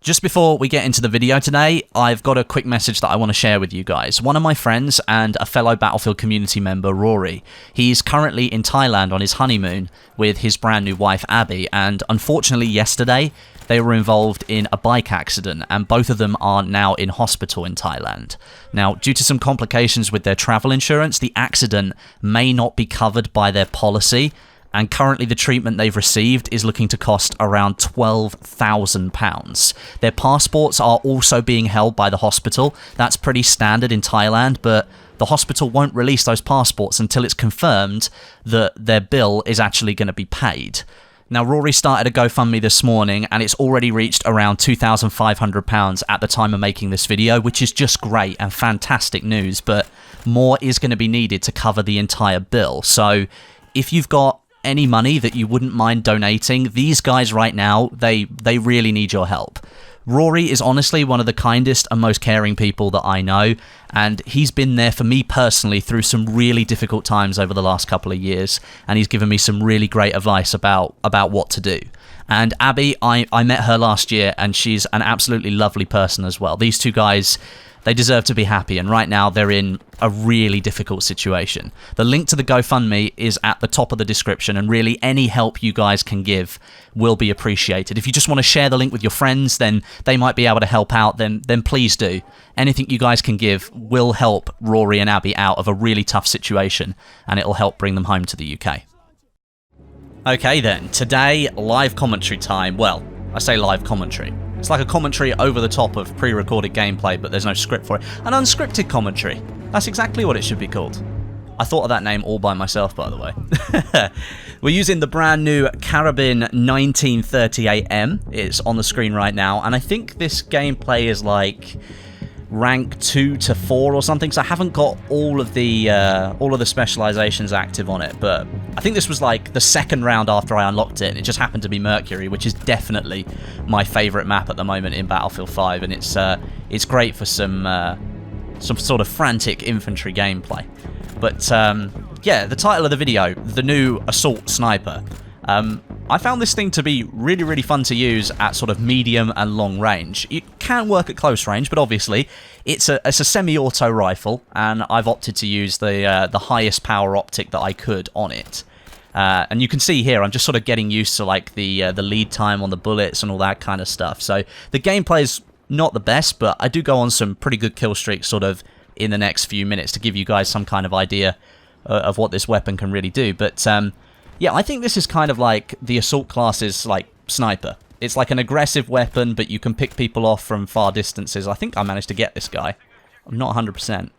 Just before we get into the video today, I've got a quick message that I want to share with you guys. One of my friends and a fellow Battlefield community member, Rory, he's currently in Thailand on his honeymoon with his brand new wife, Abby, and unfortunately yesterday, they were involved in a bike accident, and both of them are now in hospital in Thailand. Now, due to some complications with their travel insurance, the accident may not be covered by their policy, and currently the treatment they've received is looking to cost around £12,000. Their passports are also being held by the hospital. That's pretty standard in Thailand, but the hospital won't release those passports until it's confirmed that their bill is actually going to be paid. Now, Rory started a GoFundMe this morning, and it's already reached around £2,500 at the time of making this video, which is just great and fantastic news, but more is going to be needed to cover the entire bill. So if you've got any money that you wouldn't mind donating, these guys right now, they really need your help. Rory is honestly one of the kindest and most caring people that I know, and he's been there for me personally through some really difficult times over the last couple of years, and he's given me some really great advice about what to do. And Abby, I met her last year, and she's an absolutely lovely person as well. These two guys, they deserve to be happy, and right now they're in a really difficult situation. The link to the GoFundMe is at the top of the description, and really any help you guys can give will be appreciated. If you just want to share the link with your friends, then they might be able to help out, then please do. Anything you guys can give will help Rory and Abby out of a really tough situation, and it'll help bring them home to the UK. Okay then, today, live commentary time. Well, I say live commentary. It's like a commentary over the top of pre-recorded gameplay, but there's no script for it. An unscripted commentary. That's exactly what it should be called. I thought of that name all by myself, by the way. We're using the brand new Karabin 1938M. It's on the screen right now, and I think this gameplay is like rank 2 to 4 or something, so I haven't got all of the specializations active on it, but I think this was like the second round after I unlocked it, and it just happened to be Mercury, which is definitely my favorite map at the moment in Battlefield 5, and it's great for some sort of frantic infantry gameplay. But yeah, the title of the video, the new Assault Sniper. I found this thing to be really, really fun to use at sort of medium and long range. It can work at close range, but obviously it's a semi-auto rifle, and I've opted to use the highest power optic that I could on it. And you can see here, I'm just sort of getting used to like the lead time on the bullets and all that kind of stuff. So the gameplay's not the best, but I do go on some pretty good kill streaks sort of in the next few minutes to give you guys some kind of idea of what this weapon can really do. But yeah, I think this is kind of like the assault class's like sniper. It's like an aggressive weapon, but you can pick people off from far distances. I think I managed to get this guy. I'm not 100%.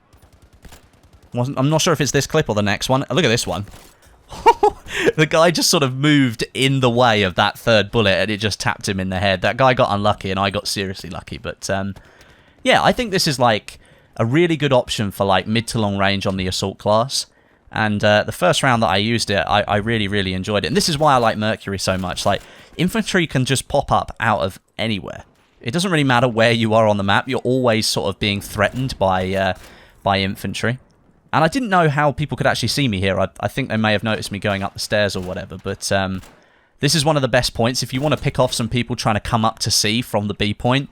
I'm not sure if it's this clip or the next one. Look at this one. The guy just sort of moved in the way of that third bullet, and it just tapped him in the head. That guy got unlucky, and I got seriously lucky. But yeah, I think this is like a really good option for like mid to long range on the assault class. And the first round that I used it, I really, really enjoyed it. And this is why I like Mercury so much. Like, infantry can just pop up out of anywhere. It doesn't really matter where you are on the map. You're always sort of being threatened by infantry. And I didn't know how people could actually see me here. I think they may have noticed me going up the stairs or whatever. But this is one of the best points. If you want to pick off some people trying to come up to C from the B point,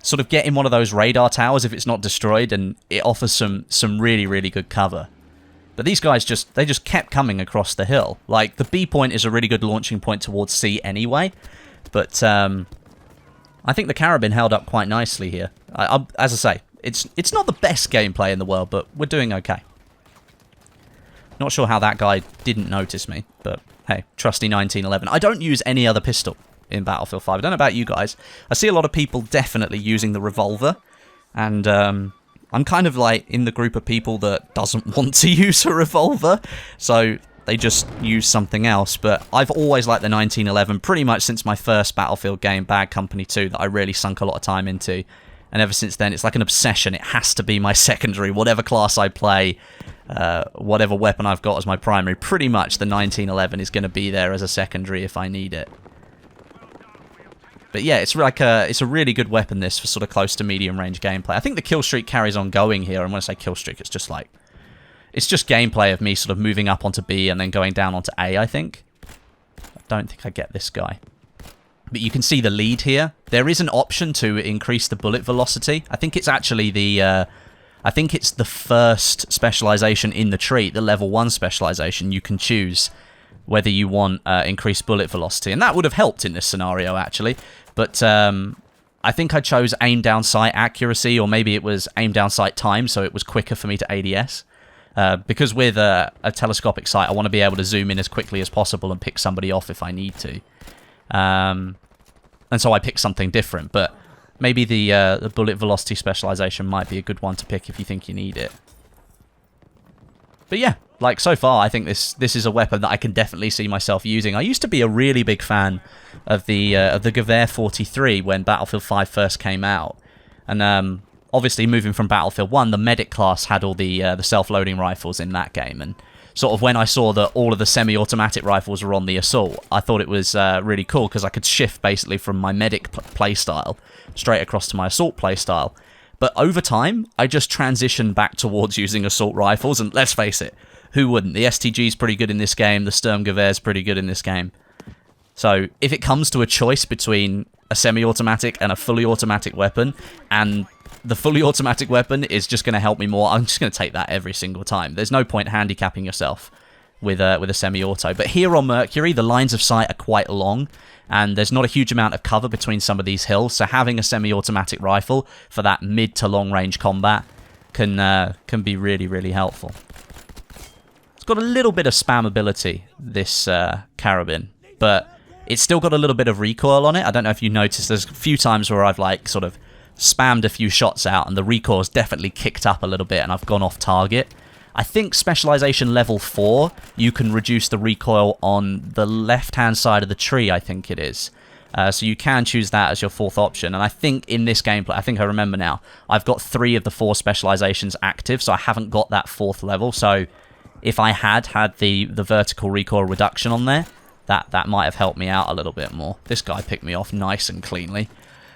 sort of get in one of those radar towers if it's not destroyed, and it offers some really, really good cover. But these guys just kept coming across the hill. Like, the B point is a really good launching point towards C anyway. But I think the Karabin held up quite nicely here. As I say, it's not the best gameplay in the world, but we're doing okay. Not sure how that guy didn't notice me, but hey, trusty 1911. I don't use any other pistol in Battlefield 5. I don't know about you guys. I see a lot of people definitely using the revolver, and I'm kind of like in the group of people that doesn't want to use a revolver, so they just use something else. But I've always liked the 1911 pretty much since my first Battlefield game, Bad Company 2, that I really sunk a lot of time into. And ever since then, it's like an obsession. It has to be my secondary, whatever class I play, whatever weapon I've got as my primary. Pretty much the 1911 is going to be there as a secondary if I need it. But yeah, it's a really good weapon, this, for sort of close to medium range gameplay. I think the kill streak carries on going here, and when I say kill streak, it's just gameplay of me sort of moving up onto B and then going down onto A, I think. I don't think I get this guy. But you can see the lead here. There is an option to increase the bullet velocity. I think it's actually the first specialization in the tree, the level 1 specialization. You can choose whether you want increased bullet velocity, and that would have helped in this scenario actually. But I think I chose aim down sight accuracy, or maybe it was aim down sight time, so it was quicker for me to ADS. Because with a telescopic sight, I want to be able to zoom in as quickly as possible and pick somebody off if I need to. And so I picked something different, but maybe the bullet velocity specialization might be a good one to pick if you think you need it. But yeah, like so far, I think this is a weapon that I can definitely see myself using. I used to be a really big fan of the Gewehr 43 when Battlefield 5 first came out, and obviously moving from Battlefield 1, the medic class had all the self-loading rifles in that game, and sort of when I saw that all of the semi-automatic rifles were on the assault, I thought it was really cool because I could shift basically from my medic playstyle straight across to my assault playstyle. But over time, I just transitioned back towards using assault rifles, and let's face it, who wouldn't? The STG's pretty good in this game, the Sturmgewehr's pretty good in this game. So if it comes to a choice between a semi-automatic and a fully automatic weapon, and the fully automatic weapon is just going to help me more, I'm just going to take that every single time. There's no point handicapping yourself with a semi-auto. But here on Mercury, the lines of sight are quite long, and there's not a huge amount of cover between some of these hills, so having a semi-automatic rifle for that mid to long range combat can be really, really helpful. It's got a little bit of spammability, this Karabin, but it's still got a little bit of recoil on it. I don't know if you noticed, there's a few times where I've like sort of spammed a few shots out and the recoil's definitely kicked up a little bit and I've gone off target. I think specialization level 4, you can reduce the recoil on the left-hand side of the tree, I think it is. So you can choose that as your 4th option. And I think in this gameplay, I think I remember now, I've got 3 of the 4 specializations active, so I haven't got that 4th level. So if I had the vertical recoil reduction on there, that might have helped me out a little bit more. This guy picked me off nice and cleanly.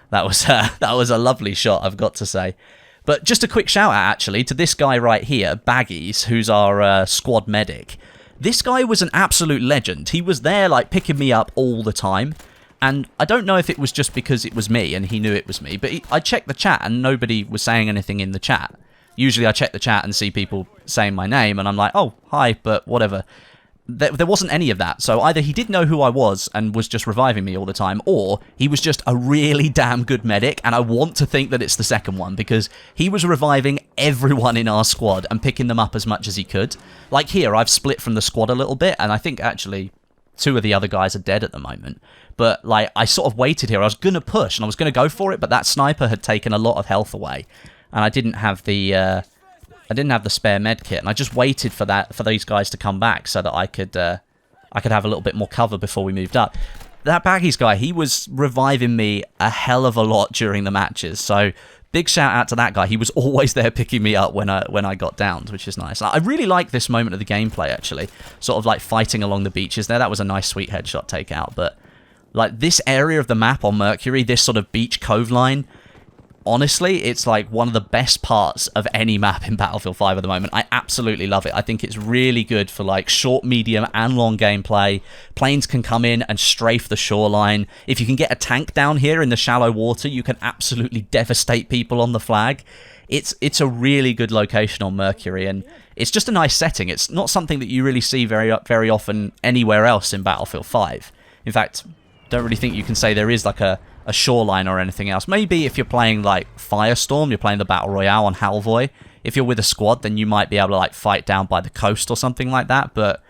That was a lovely shot, I've got to say. But just a quick shout out, actually, to this guy right here, Baggies, who's our squad medic. This guy was an absolute legend. He was there, like, picking me up all the time. And I don't know if it was just because it was me and he knew it was me, but I checked the chat and nobody was saying anything in the chat. Usually I check the chat and see people saying my name and I'm like, oh, hi, but whatever. There wasn't any of that, so either he did know who I was and was just reviving me all the time, or he was just a really damn good medic, and I want to think that it's the second one, because he was reviving everyone in our squad and picking them up as much as he could. Like here, I've split from the squad a little bit, and I think actually 2 of the other guys are dead at the moment. But like, I sort of waited here, I was going to push, and I was going to go for it, but that sniper had taken a lot of health away, and I didn't have the spare med kit, and I just waited for these guys to come back so that I could have a little bit more cover before we moved up. That Baggies guy, he was reviving me a hell of a lot during the matches, so big shout out to that guy. He was always there picking me up when I got downed, which is nice. I really like this moment of the gameplay, actually, sort of like fighting along the beaches there. That was a nice sweet headshot takeout, but like this area of the map on Mercury, this sort of beach cove line, honestly, it's like one of the best parts of any map in Battlefield 5 at the moment. I absolutely love it. I think it's really good for like short, medium, and long gameplay. Planes can come in and strafe the shoreline. If you can get a tank down here in the shallow water, you can absolutely devastate people on the flag. It's a really good location on Mercury, and it's just a nice setting. It's not something that you really see very often anywhere else in Battlefield 5. In fact, don't really think you can say there is like a shoreline or anything else. Maybe if you're playing like Firestorm, you're playing the Battle Royale on Halvoy, if you're with a squad, then you might be able to like fight down by the coast or something like that. But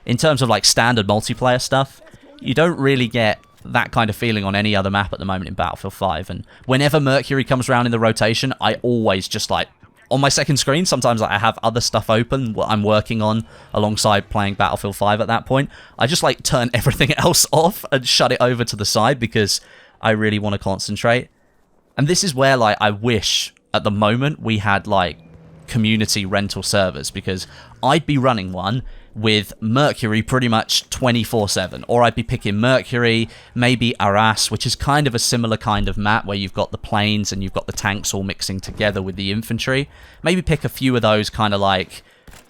in terms of like standard multiplayer stuff, you don't really get that kind of feeling on any other map at the moment in Battlefield 5. And whenever Mercury comes around in the rotation, I always just like, on my second screen, sometimes like, I have other stuff open what I'm working on alongside playing Battlefield 5 at that point. I just like turn everything else off and shut it over to the side because I really want to concentrate. And this is where like I wish at the moment we had like community rental servers, because I'd be running one with Mercury pretty much 24/7, or I'd be picking Mercury, maybe Arras, which is kind of a similar kind of map where you've got the planes and you've got the tanks all mixing together with the infantry. Maybe pick a few of those kind of like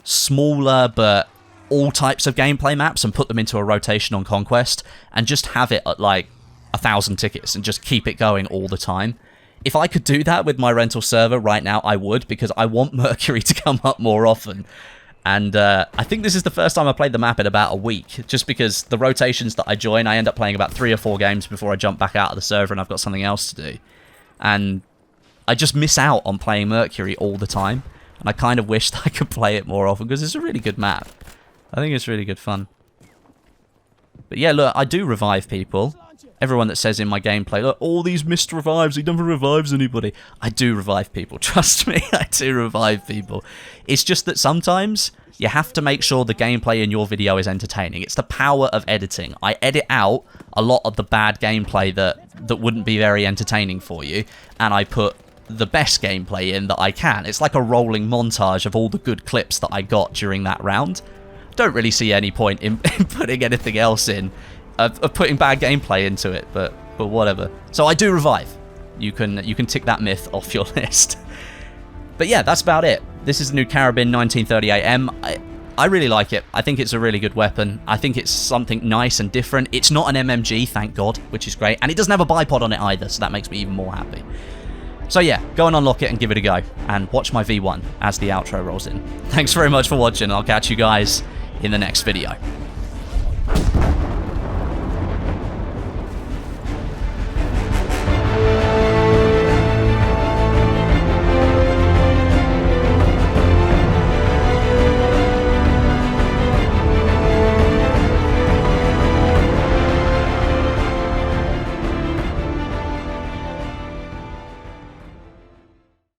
smaller but all types of gameplay maps and put them into a rotation on Conquest and just have it at like 1,000 tickets and just keep it going all the time. If I could do that with my rental server right now, I would, because I want Mercury to come up more often. And I think this is the first time I played the map in about a week, just because the rotations that I join, I end up playing about 3 or 4 games before I jump back out of the server and I've got something else to do. And I just miss out on playing Mercury all the time. And I kind of wish that I could play it more often, because it's a really good map. I think it's really good fun. But yeah, look, I do revive people. Everyone that says in my gameplay, look, all these missed revives, he never revives anybody. I do revive people, trust me, I do revive people. It's just that sometimes you have to make sure the gameplay in your video is entertaining. It's the power of editing. I edit out a lot of the bad gameplay that wouldn't be very entertaining for you, and I put the best gameplay in that I can. It's like a rolling montage of all the good clips that I got during that round. Don't really see any point in putting anything else in. Of putting bad gameplay into it, but whatever. So I do revive. You can tick that myth off your list. But yeah, that's about it. This is the new Karabin 1938M. I really like it. I think it's a really good weapon. I think it's something nice and different. It's not an MMG, thank God, which is great. And it doesn't have a bipod on it either, so that makes me even more happy. So yeah, go and unlock it and give it a go. And watch my V1 as the outro rolls in. Thanks very much for watching. I'll catch you guys in the next video.